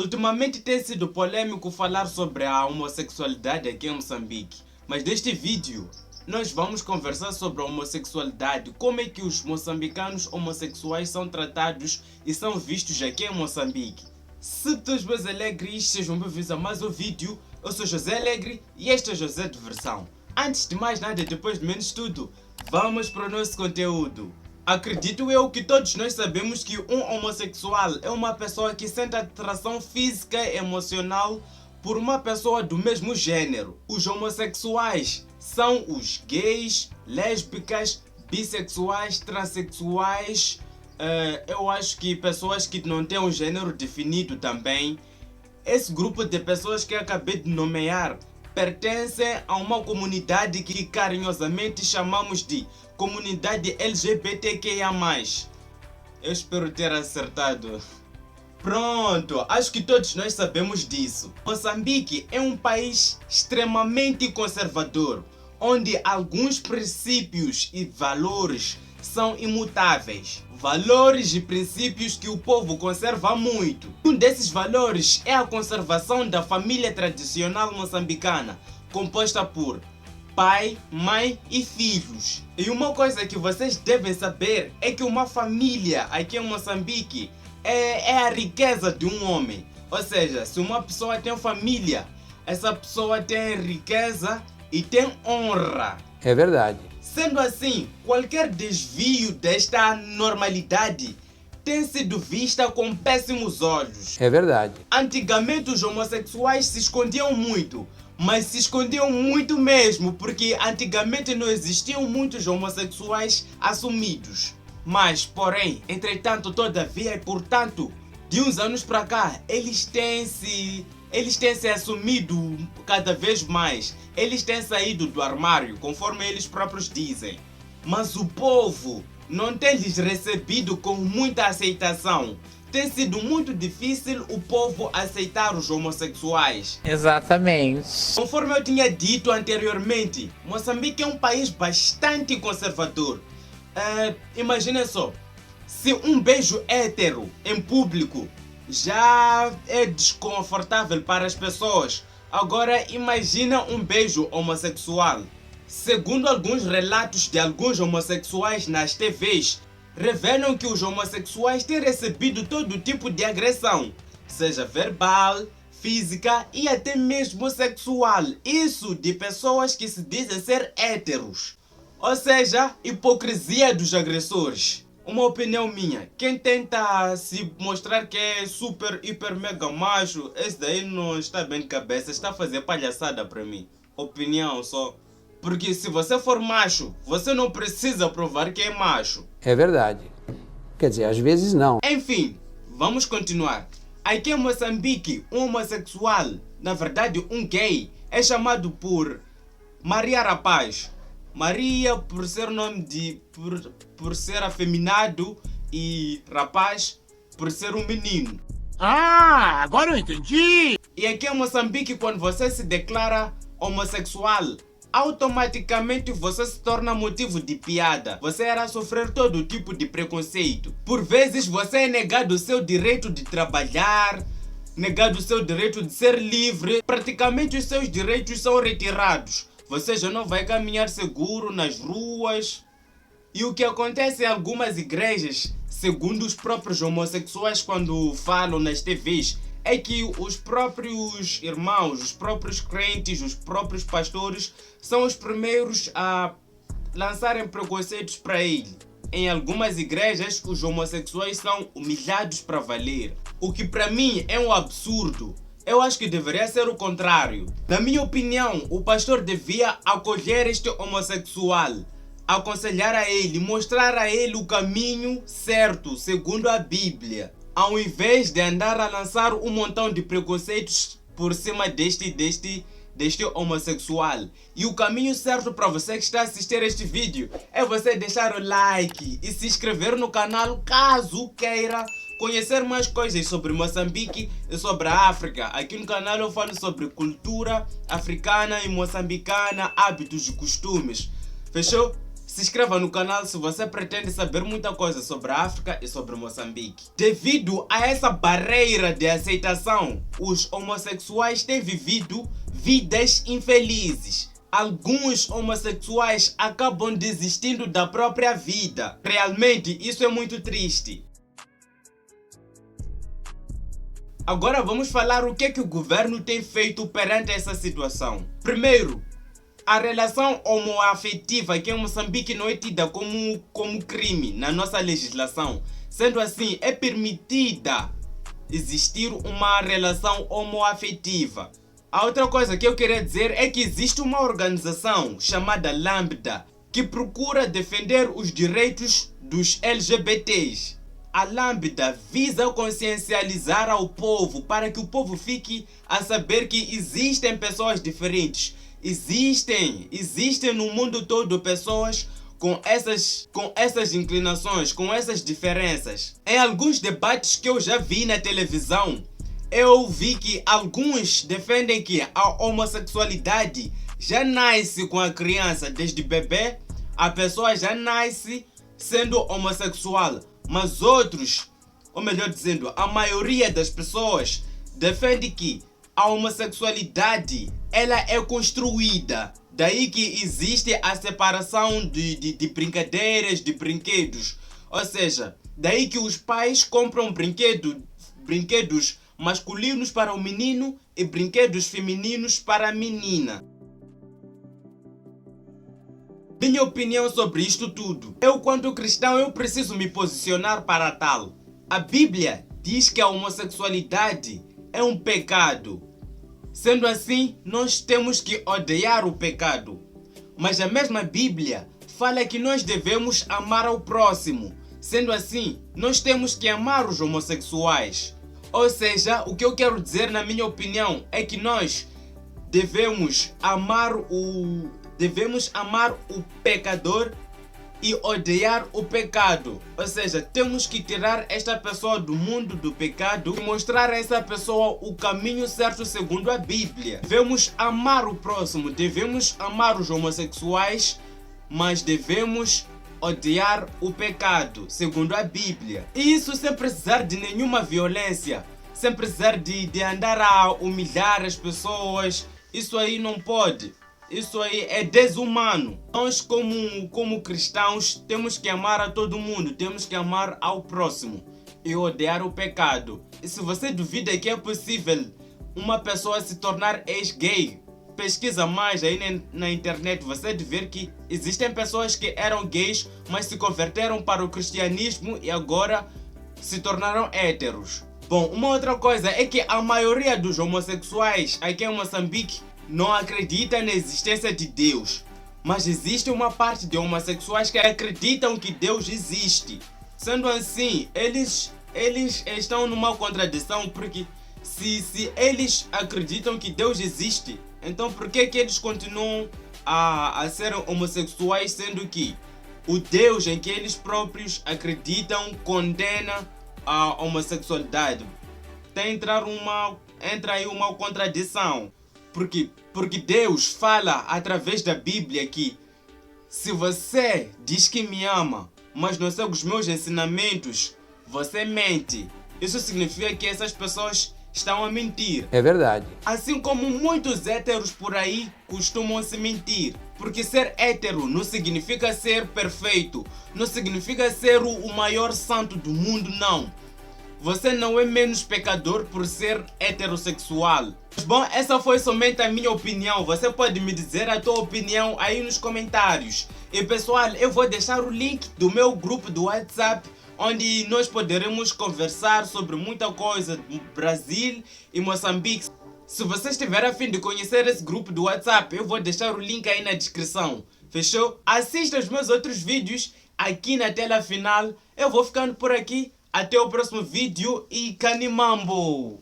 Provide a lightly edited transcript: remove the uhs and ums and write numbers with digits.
Ultimamente tem sido polêmico falar sobre a homossexualidade aqui em Moçambique, mas neste vídeo nós vamos conversar sobre a homossexualidade, como é que os moçambicanos homossexuais são tratados e são vistos aqui em Moçambique. Se todos meus alegres, sejam bem-vindos a mais um vídeo. Eu sou José Alegre e este é José Diversão. Antes de mais nada, depois de menos tudo, vamos para o nosso conteúdo. Acredito eu que todos nós sabemos que um homossexual é uma pessoa que sente atração física e emocional por uma pessoa do mesmo gênero. Os homossexuais são os gays, lésbicas, bissexuais, transexuais, eu acho que pessoas que não têm um gênero definido também. Esse grupo de pessoas que acabei de nomear pertencem a uma comunidade que carinhosamente chamamos de comunidade LGBTQIA+. Eu espero ter acertado. Pronto, acho que todos nós sabemos disso. Moçambique é um país extremamente conservador, onde alguns princípios e valores são imutáveis. Valores e princípios que o povo conserva muito. Um desses valores é a conservação da família tradicional moçambicana, composta por pai, mãe e filhos. E uma coisa que vocês devem saber é que uma família aqui em Moçambique é a riqueza de um homem. Ou seja, se uma pessoa tem família, essa pessoa tem riqueza e tem honra. É verdade. Sendo assim, qualquer desvio desta normalidade tem sido vista com péssimos olhos. É verdade. Antigamente os homossexuais se escondiam muito, mas se escondiam muito mesmo, porque antigamente não existiam muitos homossexuais assumidos. Mas, porém, entretanto, todavia e portanto, de uns anos para cá, eles têm se assumido cada vez mais. Eles têm saído do armário, conforme eles próprios dizem. Mas o povo não tem lhes recebido com muita aceitação. Tem sido muito difícil o povo aceitar os homossexuais. Exatamente. Conforme eu tinha dito anteriormente, Moçambique é um país bastante conservador. Imagina só, se um beijo hétero em público já é desconfortável para as pessoas, agora imagina um beijo homossexual. Segundo alguns relatos de alguns homossexuais nas TVs, revelam que os homossexuais têm recebido todo tipo de agressão, seja verbal, física e até mesmo sexual. Isso de pessoas que se dizem ser héteros. Ou seja, hipocrisia dos agressores. Uma opinião minha, quem tenta se mostrar que é super, hiper, mega macho, esse daí não está bem de cabeça, está a fazer palhaçada para mim. Opinião só. Porque se você for macho, você não precisa provar que é macho. É verdade. Quer dizer, às vezes não. Enfim, vamos continuar. Aqui em Moçambique, um homossexual, na verdade um gay, é chamado por Maria Rapaz. Maria por ser nome de... por ser afeminado e rapaz por ser um menino. Ah, agora eu entendi! E aqui em Moçambique, quando você se declara homossexual, automaticamente você se torna motivo de piada. Você irá sofrer todo tipo de preconceito. Por vezes você é negado o seu direito de trabalhar, negado o seu direito de ser livre. Praticamente os seus direitos são retirados. Você já não vai caminhar seguro nas ruas. E o que acontece em algumas igrejas, segundo os próprios homossexuais quando falam nas TVs, é que os próprios irmãos, os próprios crentes, os próprios pastores são os primeiros a lançarem preconceitos para ele. Em algumas igrejas, os homossexuais são humilhados para valer, o que para mim é um absurdo. Eu acho que deveria ser o contrário. Na minha opinião, o pastor devia acolher este homossexual, aconselhar a ele, mostrar a ele o caminho certo, segundo a Bíblia, ao invés de andar a lançar um montão de preconceitos por cima deste homossexual. E o caminho certo para você que está a assistir este vídeo é você deixar o like e se inscrever no canal caso queira conhecer mais coisas sobre Moçambique e sobre a África. Aqui no canal eu falo sobre cultura africana e moçambicana, hábitos e costumes. Fechou? Se inscreva no canal se você pretende saber muita coisa sobre a África e sobre Moçambique. Devido a essa barreira de aceitação, os homossexuais têm vivido vidas infelizes. Alguns homossexuais acabam desistindo da própria vida. Realmente, isso é muito triste. Agora vamos falar o que o governo tem feito perante essa situação. Primeiro, a relação homoafetiva aqui em Moçambique não é tida como crime na nossa legislação. Sendo assim, é permitida existir uma relação homoafetiva. A outra coisa que eu queria dizer é que existe uma organização chamada Lambda que procura defender os direitos dos LGBTs. A Lambda visa consciencializar ao povo para que o povo fique a saber que existem pessoas diferentes. Existem no mundo todo pessoas com essas inclinações, com essas diferenças. Em alguns debates que eu já vi na televisão, eu vi que alguns defendem que a homossexualidade já nasce com a criança. Desde bebê, a pessoa já nasce sendo homossexual. Mas outros, ou melhor dizendo, a maioria das pessoas defende que a homossexualidade ela é construída. Daí que existe a separação de brincadeiras, de brinquedos. Ou seja, daí que os pais compram brinquedos masculinos para o menino e brinquedos femininos para a menina. Minha opinião sobre isto tudo. Eu, quanto cristão, eu preciso me posicionar para tal. A Bíblia diz que a homossexualidade é um pecado. Sendo assim, nós temos que odiar o pecado. Mas a mesma Bíblia fala que nós devemos amar ao próximo. Sendo assim, nós temos que amar os homossexuais. Ou seja, o que eu quero dizer na minha opinião é que nós devemos amar o pecador e odiar o pecado. Ou seja, temos que tirar esta pessoa do mundo do pecado e mostrar a essa pessoa o caminho certo segundo a Bíblia. Devemos amar o próximo, devemos amar os homossexuais, mas devemos odiar o pecado segundo a Bíblia. E isso sem precisar de nenhuma violência, sem precisar de andar a humilhar as pessoas. Isso aí não pode. Isso aí é desumano. Nós como cristãos temos que amar a todo mundo, temos que amar ao próximo e odiar o pecado. E se você duvida que é possível uma pessoa se tornar ex-gay, pesquisa mais aí na internet, você vai ver que existem pessoas que eram gays, mas se converteram para o cristianismo e agora se tornaram héteros. Bom, uma outra coisa é que a maioria dos homossexuais aqui em Moçambique não acredita na existência de Deus. Mas existe uma parte de homossexuais que acreditam que Deus existe. Sendo assim, eles estão numa contradição, porque se eles acreditam que Deus existe, então por que eles continuam a ser homossexuais, sendo que o Deus em que eles próprios acreditam condena a homossexualidade? Entra aí uma contradição. Porque Deus fala através da Bíblia que se você diz que me ama, mas não segue os meus ensinamentos, você mente. Isso significa que essas pessoas estão a mentir. É verdade. Assim como muitos héteros por aí costumam se mentir. Porque ser hétero não significa ser perfeito, não significa ser o maior santo do mundo, não. Você não é menos pecador por ser heterossexual. Bom, essa foi somente a minha opinião. Você pode me dizer a tua opinião aí nos comentários. E pessoal, eu vou deixar o link do meu grupo do WhatsApp, onde nós poderemos conversar sobre muita coisa do Brasil e Moçambique. Se você estiver a fim de conhecer esse grupo do WhatsApp, eu vou deixar o link aí na descrição. Fechou? Assista os meus outros vídeos aqui na tela final. Eu vou ficando por aqui. Até o próximo vídeo e Canimambo!